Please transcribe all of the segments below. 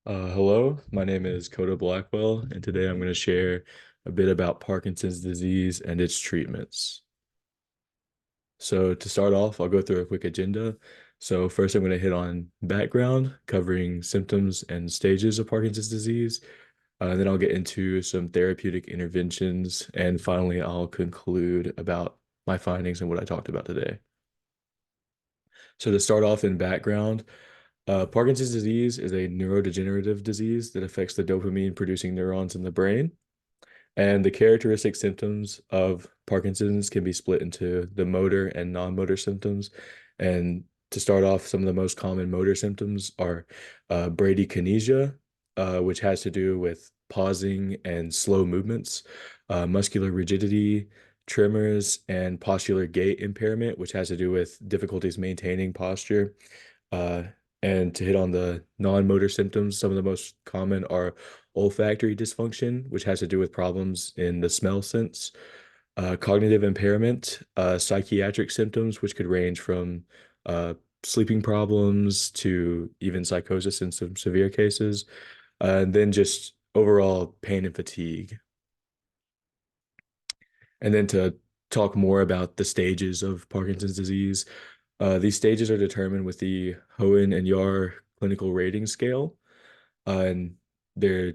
Hello, my name is Coda Blackwell, and today I'm going to share a bit about Parkinson's disease and its treatments. So, to start off, I'll go through a quick agenda. So, first, I'm going to hit on background, covering symptoms and stages of Parkinson's disease. Then I'll get into some therapeutic interventions, and finally, I'll conclude about my findings and what I talked about today. So, to start off in background, Parkinson's disease is a neurodegenerative disease that affects the dopamine producing neurons in the brain. And the characteristic symptoms of Parkinson's can be split into the motor and non-motor symptoms. And to start off, some of the most common motor symptoms are bradykinesia, which has to do with pausing and slow movements, muscular rigidity, tremors, and postular gait impairment, which has to do with difficulties maintaining posture. Uh, and to hit on the non-motor symptoms, some of the most common are olfactory dysfunction, which has to do with problems in the smell sense, cognitive impairment, psychiatric symptoms, which could range from sleeping problems to even psychosis in some severe cases, and then just overall pain and fatigue. And then to talk more about the stages of Parkinson's disease, these stages are determined with the Hoehn and Yahr clinical rating scale, and they're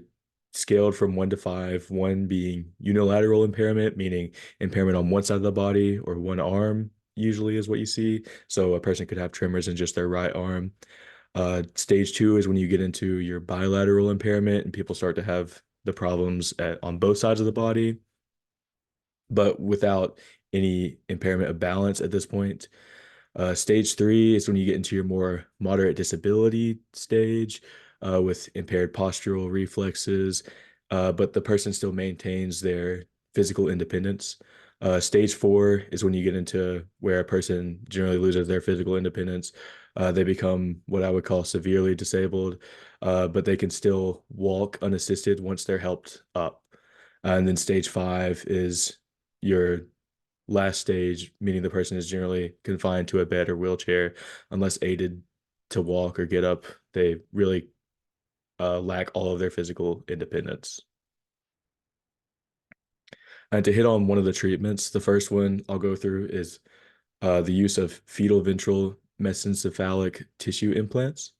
scaled from 1 to 5, 1 being unilateral impairment, meaning impairment on one side of the body or one arm, usually is what you see. So a person could have tremors in just their right arm. Stage 2 is when you get into your bilateral impairment and people start to have the problems on both sides of the body, but without any impairment of balance at this point. Stage 3 is when you get into your more moderate disability stage with impaired postural reflexes, but the person still maintains their physical independence. Stage 4 is when you get into where a person generally loses their physical independence. They become what I would call severely disabled, but they can still walk unassisted once they're helped up. And then stage 5 is your last stage, meaning the person is generally confined to a bed or wheelchair unless aided to walk or get up. They really lack all of their physical independence. And to hit on one of the treatments, the first one I'll go through is the use of fetal ventral mesencephalic tissue implants.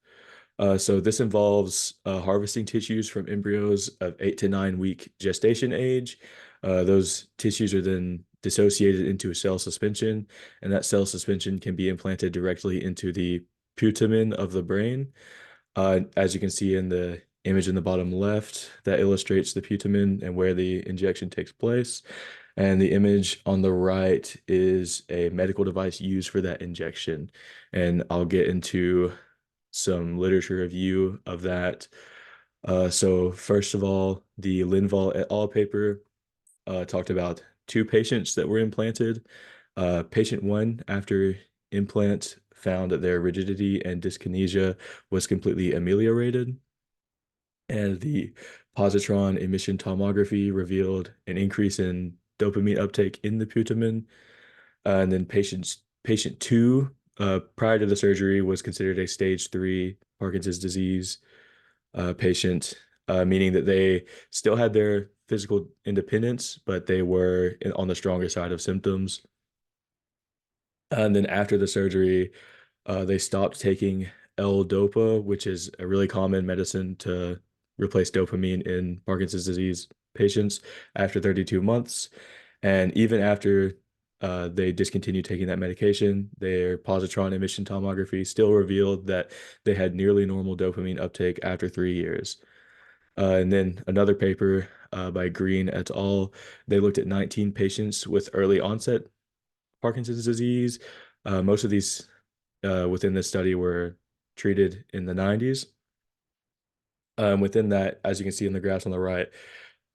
So this involves harvesting tissues from embryos of 8 to 9 week gestation age. Those tissues are then dissociated into a cell suspension, and that cell suspension can be implanted directly into the putamen of the brain. As you can see in the image in the bottom left, that illustrates the putamen and where the injection takes place. And the image on the right is a medical device used for that injection. And I'll get into some literature review of that. So first of all, the Linval et al. Paper talked about 2 patients that were implanted. Patient 1, after implant, found that their rigidity and dyskinesia was completely ameliorated, and the positron emission tomography revealed an increase in dopamine uptake in the putamen. And then patient 2, prior to the surgery, was considered a stage 3 Parkinson's disease patient, meaning that they still had their physical independence, but they were on the stronger side of symptoms. And then after the surgery, they stopped taking L-DOPA, which is a really common medicine to replace dopamine in Parkinson's disease patients after 32 months. And even after they discontinued taking that medication, their positron emission tomography still revealed that they had nearly normal dopamine uptake after 3 years. And then another paper by Green et al., they looked at 19 patients with early onset Parkinson's disease. Most of these within this study were treated in the 90s. Within that, as you can see in the graphs on the right,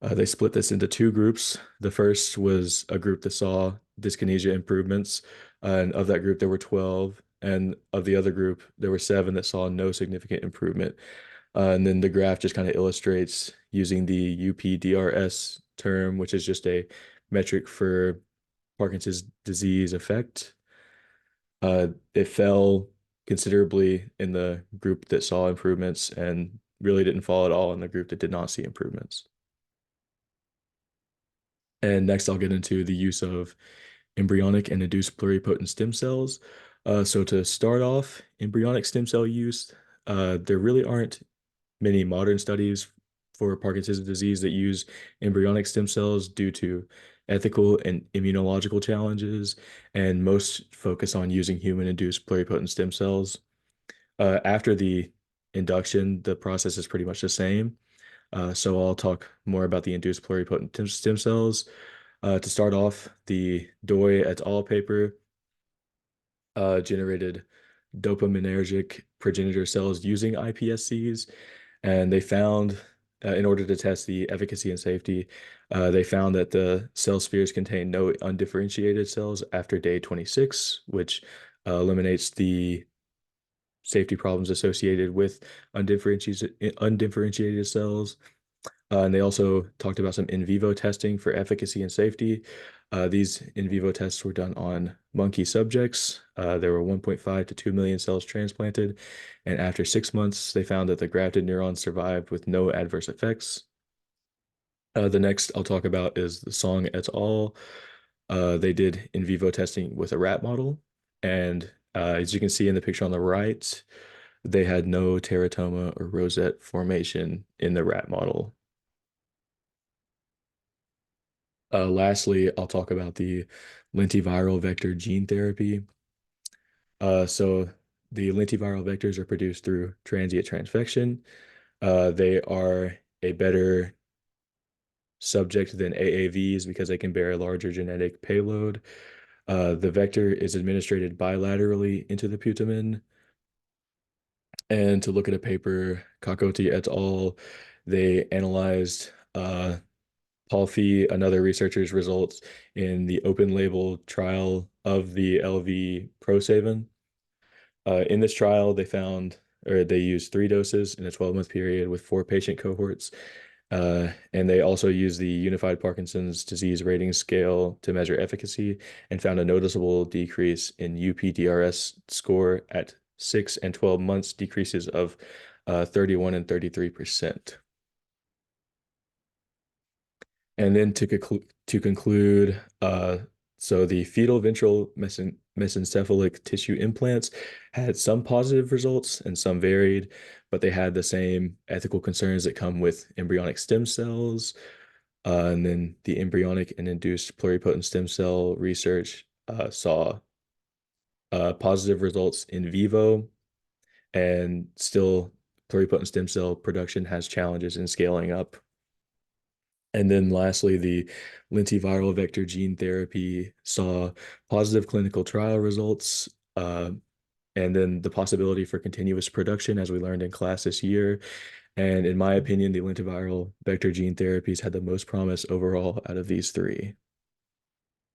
they split this into 2 groups. The first was a group that saw dyskinesia improvements, and of that group, there were 12. And of the other group, there were 7 that saw no significant improvement. And then the graph just kind of illustrates using the UPDRS term, which is just a metric for Parkinson's disease effect. It fell considerably in the group that saw improvements, and really didn't fall at all in the group that did not see improvements. And next, I'll get into the use of embryonic and induced pluripotent stem cells. So to start off, embryonic stem cell use, there really aren't many modern studies for Parkinson's disease that use embryonic stem cells due to ethical and immunological challenges, and most focus on using human-induced pluripotent stem cells. After the induction, the process is pretty much the same. So I'll talk more about the induced pluripotent stem cells. To start off, the Doi et al. Paper generated dopaminergic progenitor cells using iPSCs, and they found, in order to test the efficacy and safety, they found that the cell spheres contain no undifferentiated cells after day 26, which eliminates the safety problems associated with undifferentiated cells. And they also talked about some in vivo testing for efficacy and safety. These in vivo tests were done on monkey subjects. There were 1.5 to 2 million cells transplanted. And after 6 months, they found that the grafted neurons survived with no adverse effects. The next I'll talk about is the Song et al. They did in vivo testing with a rat model. And as you can see in the picture on the right, they had no teratoma or rosette formation in the rat model. Lastly, I'll talk about the lentiviral vector gene therapy. So the lentiviral vectors are produced through transient transfection. They are a better subject than AAVs because they can bear a larger genetic payload. The vector is administered bilaterally into the putamen. And to look at a paper, Kakoti et al., they analyzed Paul Fee and other researchers' results in the open label trial of the LV Prosaven. In this trial, they found, or they used 3 doses in a 12-month period with 4 patient cohorts. And they also used the Unified Parkinson's Disease Rating Scale to measure efficacy and found a noticeable decrease in UPDRS score at 6 and 12 months, decreases of 31 and 33%. And then to conclude, so the fetal ventral mesencephalic tissue implants had some positive results and some varied, but they had the same ethical concerns that come with embryonic stem cells. And then the embryonic and induced pluripotent stem cell research saw positive results in vivo, and still pluripotent stem cell production has challenges in scaling up. And then lastly, the lentiviral vector gene therapy saw positive clinical trial results, and then the possibility for continuous production, as we learned in class this year. And in my opinion, the lentiviral vector gene therapies had the most promise overall out of these three.